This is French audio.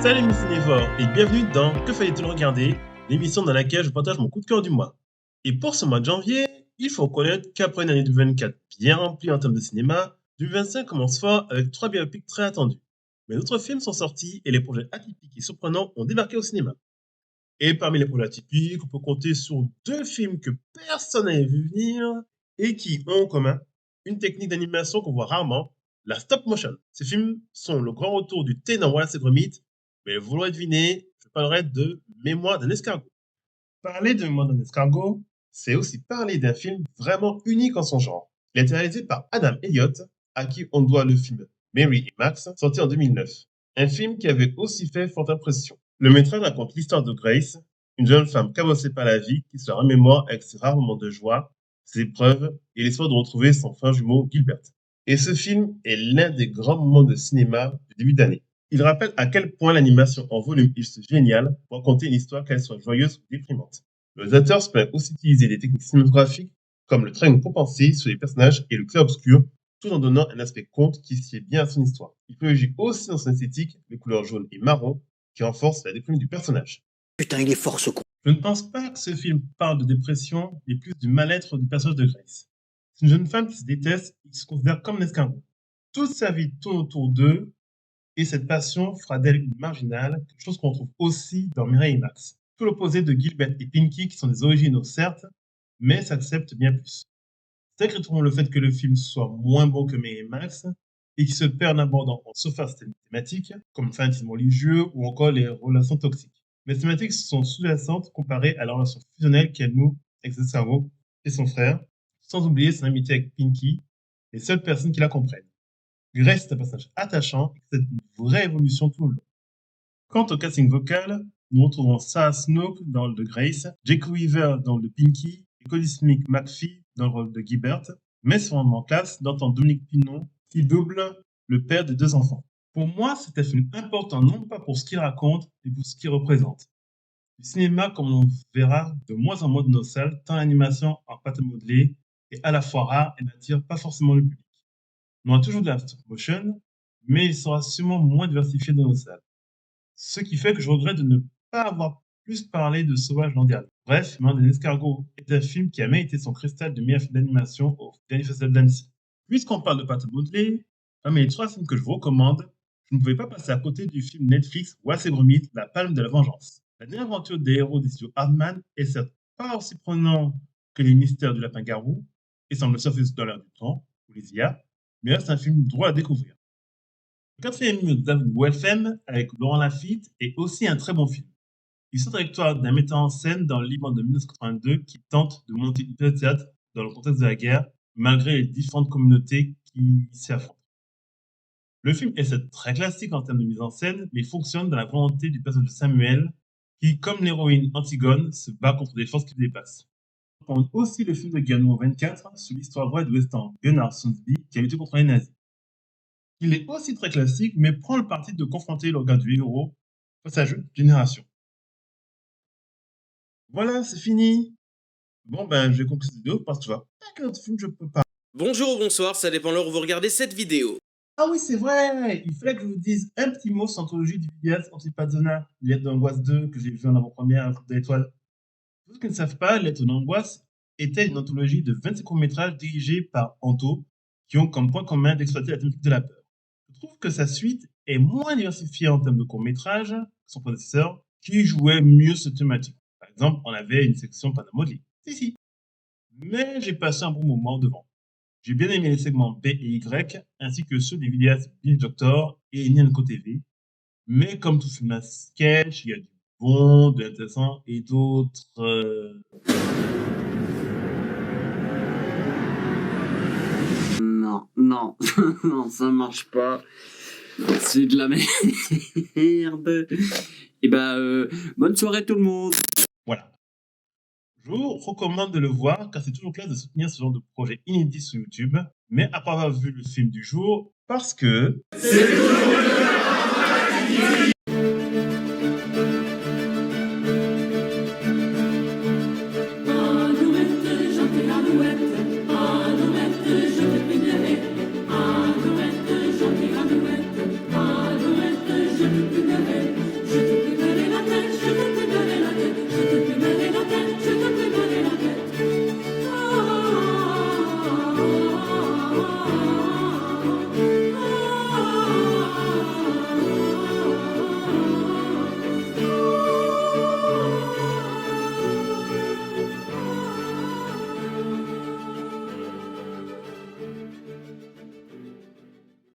Salut mes cinéphores et bienvenue dans Que fallait-il regarder, l'émission dans laquelle je partage mon coup de cœur du mois. Et pour ce mois de janvier, il faut reconnaître qu'après une année 2024 bien remplie en termes de cinéma, 2025 commence fort avec trois biopics très attendus. Mais d'autres films sont sortis et les projets atypiques et surprenants ont débarqué au cinéma. Et parmi les projets atypiques, on peut compter sur deux films que personne n'avait vu venir et qui ont en commun une technique d'animation qu'on voit rarement, la stop motion. Ces films sont le grand retour du thé dans Wallace et Gromit, mais vous l'aurez deviné, je parlerai de Mémoire d'un escargot. Parler de Mémoire d'un escargot, c'est aussi parler d'un film vraiment unique en son genre. Il a été réalisé par Adam Elliott, à qui on doit le film Mary et Max, sorti en 2009. Un film qui avait aussi fait forte impression. Le métrage raconte l'histoire de Grace, une jeune femme cabossée par la vie qui se remémore avec ses rares moments de joie, ses épreuves et l'espoir de retrouver son frère jumeau Gilbert. Et ce film est l'un des grands moments de cinéma du début d'année. Il rappelle à quel point l'animation en volume est géniale pour raconter une histoire, qu'elle soit joyeuse ou déprimante. Le réalisateur se peut aussi utiliser des techniques cinématographiques comme le trait compensé sur les personnages et le clair-obscur, tout en donnant un aspect conte qui sied bien à son histoire. Il privilégie aussi dans son esthétique les couleurs jaunes et marron qui renforcent la déprime du personnage. Putain, il est fort ce con. Je ne pense pas que ce film parle de dépression, mais plus du mal-être du personnage de Grace. C'est une jeune femme qui se déteste et qui se considère comme un escargot. Toute sa vie tourne autour d'eux, et cette passion fera d'elle une marginale, quelque chose qu'on trouve aussi dans Mireille et Max. Tout l'opposé de Gilbert et Pinky, qui sont des originaux certes, mais s'acceptent bien plus. C'est critiqueront le fait que le film soit moins bon que Mireille et Max, et qui se perd en abordant en surface thématiques, comme le fanatisme religieux ou encore les relations toxiques. Mais ces thématiques sont sous-jacentes comparées à la relation fusionnelle qu'elle noue avec Cesaro et son frère, sans oublier son amitié avec Pinky, les seules personnes qui la comprennent. Grace est un personnage attachant et c'est une vraie évolution tout le long. Quant au casting vocal, nous retrouvons Sarah Snook dans le rôle de Grace, Jake Weaver dans le de Pinky et Cody Smith McPhee dans le rôle de Gilbert, mais c'est vraiment en classe d'entendre Dominique Pinon qui double le père des deux enfants. Pour moi, c'est un film important non pas pour ce qu'il raconte, mais pour ce qu'il représente. Du cinéma comme on verra de moins en moins de nos salles, tant l'animation en pâte modelée est à la fois rare et n'attire pas forcément le public. On aura toujours de la stop motion, mais il sera sûrement moins diversifié dans nos salles. Ce qui fait que je regrette de ne pas avoir plus parlé de Sauvage l'an dernier. Bref, Main des escargots est un film qui a mérité son cristal de meilleur film d'animation au dernier festival d'Annecy. Puisqu'on parle de pâte modelée, parmi les trois films que je vous recommande, je ne pouvais pas passer à côté du film Netflix Wallace et Gromit, La Palme de la Vengeance. La dernière aventure des héros des studios Hardman est certes pas aussi prenant que les mystères du lapin-garou et semble surfer dans l'air du temps, ou les IA, mais reste un film drôle à découvrir. Le quatrième film de David Welfem avec Laurent Lafitte est aussi un très bon film. L'histoire trajectoire d'un metteur en scène dans le Liban de 1982 qui tente de monter une pièce de théâtre dans le contexte de la guerre, malgré les différentes communautés qui s'y affrontent. Le film est certes très classique en termes de mise en scène, mais il fonctionne dans la volonté du personnage de Samuel, qui, comme l'héroïne Antigone, se bat contre des forces qui le dépassent. On compte aussi le film de Guillermo 24 sur l'histoire vraie de l'Ouest-End Gunnar Sundby qui a lutté contre les nazis. Il est aussi très classique, mais prend le parti de confronter le regard du héros face à la jeune génération. Voilà, c'est fini. Bon, ben, je vais conclure cette vidéo parce que tu vois, pas qu'un autre film, je peux pas. Bonjour ou bonsoir, ça dépend l'heure où vous regardez cette vidéo. Ah oui, c'est vrai, il fallait que je vous dise un petit mot sur l'anthologie du vidéaste Antipazona, Lettre d'angoisse 2, que j'ai vu en avant-première à Groupe d'étoiles. Pour ceux qui ne savent pas, Lettre d'angoisse était une anthologie de 26 courts-métrages dirigés par Anto, qui ont comme point commun d'exploiter la thématique de la peur. Je trouve que sa suite est moins diversifiée en termes de courts-métrages que son prédécesseur, qui jouait mieux cette thématique. Par exemple, on avait une section Panamodelé. Si. Mais j'ai passé un bon moment devant. J'ai bien aimé les segments B et Y, ainsi que ceux des vidéastes Binge Doctor et Nianco TV. Mais comme tout film à sketch, il y a du bon, de l'intéressant et d'autres. Non, non, ça marche pas. C'est de la merde. Et bonne soirée tout le monde. Voilà. Je vous recommande de le voir car c'est toujours classe de soutenir ce genre de projet inédit sur YouTube, mais après avoir vu le film du jour, parce que.